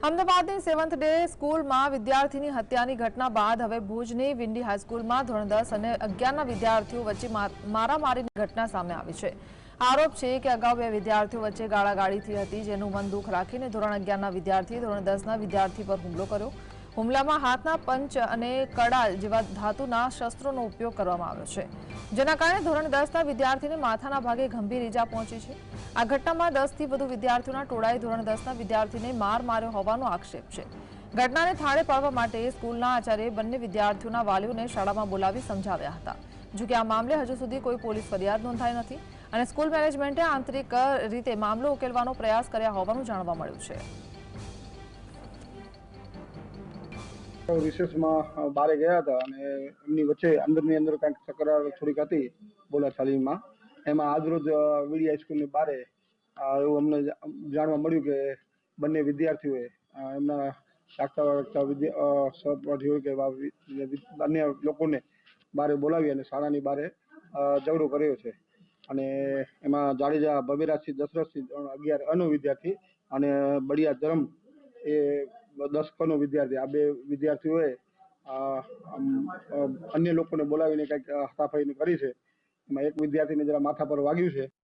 અમદાવાદની seventh day સ્કૂલમાં વિદ્યાર્થીની હત્યાની ઘટના બાદ હવે ભુજની વિન્ડી હાઈસ્કૂલમાં ધોરણ 10 અને 11ના વિદ્યાર્થીઓ વચ્ચે મારામારીની ઘટના સામે આવી છે। આરોપ છે કે અગાઉ બે વિદ્યાર્થીઓ વચ્ચે ગાળાગાળી થઈ હતી, જેનું મન દુઃખ રાખીને ધોરણ 11ના વિદ્યાર્થીએ ધોરણ 10ના વિદ્યાર્થી પર હુમલો કર્યો। હુમલામાં હાથના પંચ અને કડા જેવા ધાતુના શસ્ત્રોનો ઉપયોગ કરવામાં આવ્યો છે, જેના કારણે ધોરણ 10ના વિદ્યાર્થીને માથાના ભાગે ગંભીર ઈજા પહોંચી છે। આ ઘટનામાં 10થી વધુ વિદ્યાર્થીઓના ટોળાએ ધોરણ 10ના વિદ્યાર્થીને માર માર્યો હોવાનો આક્ષેપ છે। ઘટનાને થાળે પાડવા માટે સ્કૂલના આચાર્યએ બંને વિદ્યાર્થીઓના વાલીઓને શાળામાં બોલાવી સમજાવ્યા હતા। જોકે આ મામલે હજુ સુધી કોઈ પોલીસ ફરિયાદ નોંધાઈ નથી અને સ્કૂલ મેનેજમેન્ટે આંતરિક રીતે મામલો ઉકેલવાનો પ્રયાસ કર્યા હોવાનું જાણવા મળ્યું છે। રિસેસમાં બહાર ગયા હતા અને એમની વચ્ચે અંદર કંઈક તકરાર થોડીક હતી બોલાચાલીમાં। એમાં આજરોજ વીડી હાઈસ્કૂલની બહાર એવું અમને જાણવા મળ્યું કે બંને વિદ્યાર્થીઓએ એમના લાગતા સહપાઠીઓ કે અન્ય લોકોને બહાર બોલાવી અને શાળાની બહાર ઝઘડો કર્યો છે। અને એમાં જાડેજા ભવેરાજસિંહ દશરથસિંહ 11 અનો વિદ્યાર્થી અને બળિયા ધરમ એ 10 કનો વિદ્યાર્થી, આ બે વિદ્યાર્થીઓએ અન્ય લોકોને બોલાવીને કંઈક હાથાપાઈ કરી છે। એમાં એક વિદ્યાર્થીને જરા માથા પર વાગ્યું છે।